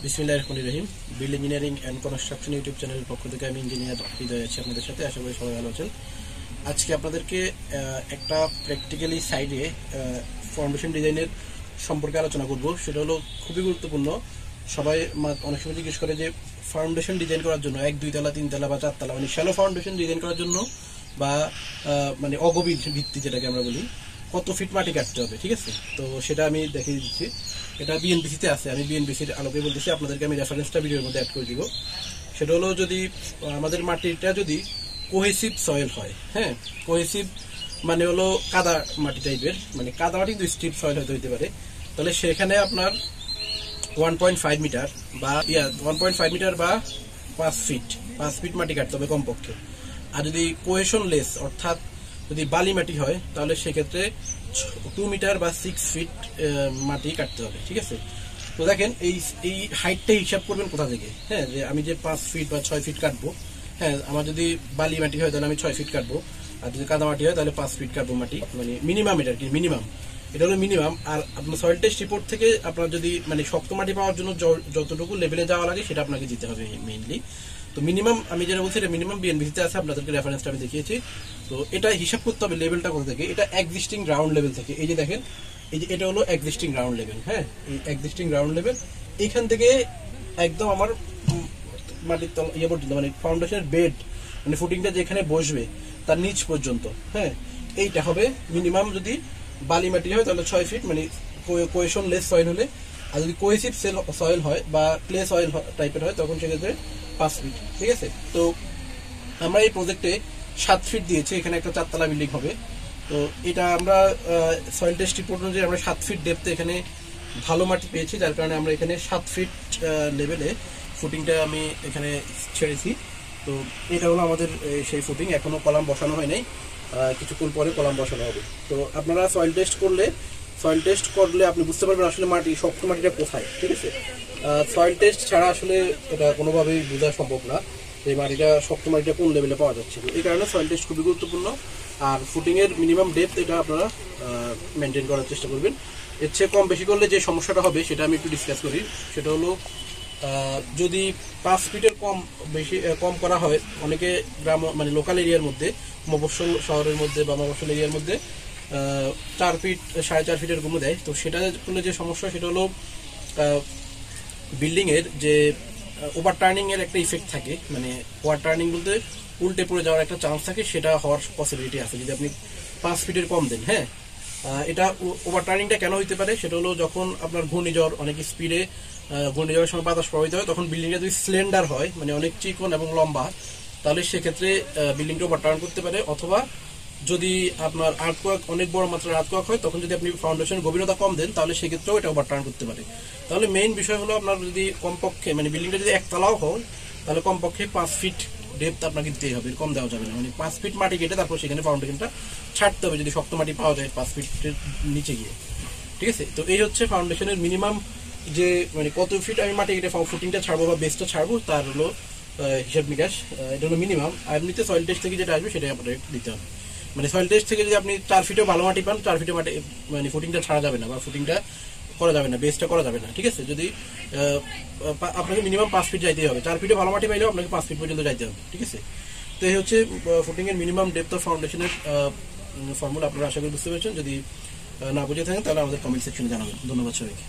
বিসমিল্লাহির রহমানির রহিম। Build engineering and construction YouTube চ্যানেলের পক্ষ থেকে আমি ইঞ্জিনিয়ার হৃদয় আছি আপনাদের সাথে। আশা করি সবাই ভালো আছেন। আজকে আপনাদেরকে একটা প্র্যাকটিক্যালি সাইডে ফাউন্ডেশন ডিজাইনের সম্পর্কে আলোচনা করব। সেটা হলো খুবই গুরুত্বপূর্ণ। সবাই অনেক সময় জিজ্ঞেস করে যে ফাউন্ডেশন ডিজাইন করার জন্য 1, 2 তলা 3 তলা বা 4 তলা মানে শ্যালো ফাউন্ডেশন ডিজাইন করার জন্য বা মানে অগভীর ভিত্তি যেটাকে আমরা বলি, কত ফিট মাটি কাটতে হবে। ঠিক আছে, তো সেটা আমি দেখিয়ে দিচ্ছি। এটা বিএনপিসিতে আছে, আমি বিএনপিসির আলোকে বলতেছি, আপনাদেরকে আমি রেফারেন্সটা ভিডিওর মধ্যে অ্যাড করে দিব। সেটা হলো যদি আমাদের মাটিটা যদি কোহেসিভ সয়েল হয়, হ্যাঁ, কোহেসিভ মানে হলো কাদা মাটি টাইপের, মানে কাদা মাটি কিন্তু স্ট্রিপ সয়েল হয়তো হইতে পারে, তাহলে সেখানে আপনার 1.5 মিটার বা 1.5 মিটার বা 5 ফিট মাটি কাটতে হবে কমপক্ষে। আর যদি কোহেশন লেস অর্থাৎ যদি বালি মাটি হয় তাহলে সেক্ষেত্রে 2 মিটার বা 6 ফিট মাটি কাটতে হবে। ঠিক আছে, তো দেখেন এই হাইটটা হিসাব করবেন কোথা থেকে। হ্যাঁ, যে আমি যে 5 ফিট বা 6 ফিট কাটবো, হ্যাঁ, আমার যদি বালি মাটি হয় তাহলে আমি 6 ফিট কাটবো, আর যদি কাদা মাটি হয় তাহলে 5 ফিট কাটবো মাটি, মানে মিনিমাম, এটা কি মিনিমাম, এটা হলো মিনিমাম। আর আপনার সয়েল টেস্ট রিপোর্ট থেকে আপনার যদি মানে শক্ত মাটি পাওয়ার জন্য যতটুকু লেভেলে যাওয়া লাগে সেটা আপনাকে দিতে হবে মেইনলি। তো মিনিমাম আমি যেটা বলছি এটা মিনিমাম বিএনপিসিতে আছে, আপনাদেরকে রেফারেন্সটা আমি দেখিয়েছি। তো এটা হিসাব করতে হবে লেভেলটা কোথা থেকে। এটা এক্সিস্টিং গ্রাউন্ড লেভেল থেকে। এই যে দেখেন, এই যে এটা হলো এক্সিস্টিং গ্রাউন্ড লেভেল। হ্যাঁ, এই এক্সিস্টিং গ্রাউন্ড লেভেল এইখান থেকে একদম আমার মাটির তল ইয়ে পর্যন্ত, মানে ফাউন্ডেশনের বেড মানে ফুটিংটা যেখানে বসবে তার নিচ পর্যন্ত, হ্যাঁ, এইটা হবে মিনিমাম। যদি বালি মাটি হয় তাহলে 6 ফিট, মানে কোহেশন লেস সয়েল হলে। আর যদি কোহেসিভ সয়েল হয় বা ক্লে সয়েল টাইপের হয় তখন সেক্ষেত্রে 5 ফিট। ঠিক আছে, তো আমরা এই প্রজেক্টে 7 ফিট দিয়েছি, এখানে একটা 4 তলা বিল্ডিং হবে। তো এটা আমরা সয়েল টেস্ট রিপোর্ট অনুযায়ী আমরা 7 ফিট ডেপথে এখানে ভালো মাটি পেয়েছি, যার কারণে আমরা এখানে 7 ফিট লেভেলে ফুটিংটা আমি এখানে ছেড়েছি। তো এটা হলো আমাদের সেই ফুটিং। এখনো কলাম বসানো হয় নাই, কিছুক্ষণ পরে কলাম বসানো হবে। তো আপনারা সয়েল টেস্ট করলে আপনি বুঝতে পারবেন আসলে মাটি শক্ত মাটিটা কোথায়। ঠিক আছে, সয়েল টেস্ট ছাড়া আসলে এটা কোনোভাবেই বোঝা সম্ভব না যে মাটিটা শক্ত মাটিটা কোন লেভেলে পাওয়া যাচ্ছে। এই কারণে সয়েল টেস্ট খুবই গুরুত্বপূর্ণ। আর ফুটিং এর মিনিমাম ডেপথ এটা আপনারা মেনটেন করার চেষ্টা করবেন। এর চেয়ে কম বেশি করলে যে সমস্যাটা হবে সেটা আমি একটু ডিসকাস করি। সেটা হলো যদি 5 ফিটের কম করা হয়, অনেকে গ্রাম মানে লোকাল এরিয়ার মধ্যে, মফস্বল শহরের মধ্যে বা মফস্বল এরিয়ার মধ্যে 4 ফিট 4.5 ফিটের গুলো দেয়। তো সেটা করলে যে সমস্যা সেটা হলো বিল্ডিং এর যে ওভার টার্নিং এর একটা ইফেক্ট থাকে, মানে ওভার টার্নিং বলতে উল্টে পড়ে যাওয়ার একটা চান্স থাকে, সেটা হওয়ার পসিবিলিটি আছে যদি আপনি 5 ফিটের কম দেন। হ্যাঁ, এটা ওভার টার্নিংটা কেন হইতে পারে সেটা হলো যখন আপনার ঘূর্ণিঝড় অনেক স্পিডে, ঘূর্ণিঝড়ের সময় বাতাস প্রবাহিত হয়, তখন বিল্ডিংটা যদি স্লেন্ডার হয় মানে অনেক চিকন এবং লম্বা, তাহলে সেক্ষেত্রে বিল্ডিংটা ওভার টার্ন করতে পারে। অথবা যদি আপনার আর্থকোয়াক অনেক বড় মাত্রার আর্থকোয়াক হয়, তখন যদি আপনি ফাউন্ডেশন গভীরতা কম দেন তাহলে সেক্ষেত্রেও এটা ওভার টার্ন করতে পারে। তাহলে মেইন বিষয় হলো আপনার যদি কমপক্ষে মানে বিল্ডিংটা যদি একতলাও হয় তাহলে কমপক্ষে 5 ফিট ডেপথ আপনাকে দিতেই হবে, কম দেওয়া যাবে না। মানে 5 ফিট মাটি কেটে তারপর সেখানে ফাউন্ডেশনটা ছাড়তে হবে যদি শক্ত মাটি পাওয়া যায় 5 ফিটের নিচে গিয়ে। ঠিক আছে, তো এই হচ্ছে ফাউন্ডেশনের মিনিমাম যে মানে কত ফিট আমি মাটি কেটে ফুটিংটা ছাড়বো বা বেসটা ছাড়বো তার হলো হিসাব নিকাশ। এটা হলো মিনিমাম। আর এমনিতে সয়েল টেস্ট থেকে যেটা আসবে সেটাই আপনাদের দিতে হবে। মানে সয়েল টেস্ট থেকে যদি আপনি 4 ফিটেও ভালো মাটি পান, 4 ফিটে মাটি মানে ফুটিংটা ছাড়া যাবে না বা ফুটিংটা করা যাবে না, বেসটা করা যাবে না। ঠিক আছে, যদি আপনাকে মিনিমাম 5 ফিট যাইতেই হবে। 4 ফিটে ভালো মাটি পাইলেও আপনাকে 5 ফিট পর্যন্ত যাইতে হবে। ঠিক আছে, তো এই হচ্ছে ফুটিং এর মিনিমাম ডেপথ অফ ফাউন্ডেশনের ফর্মুলা। আপনারা আশা করি বুঝতে পেরেছেন। যদি না বুঝে থাকেন তাহলে আমাদের কমেন্ট সেকশনে জানাবেন। ধন্যবাদ সবাইকে।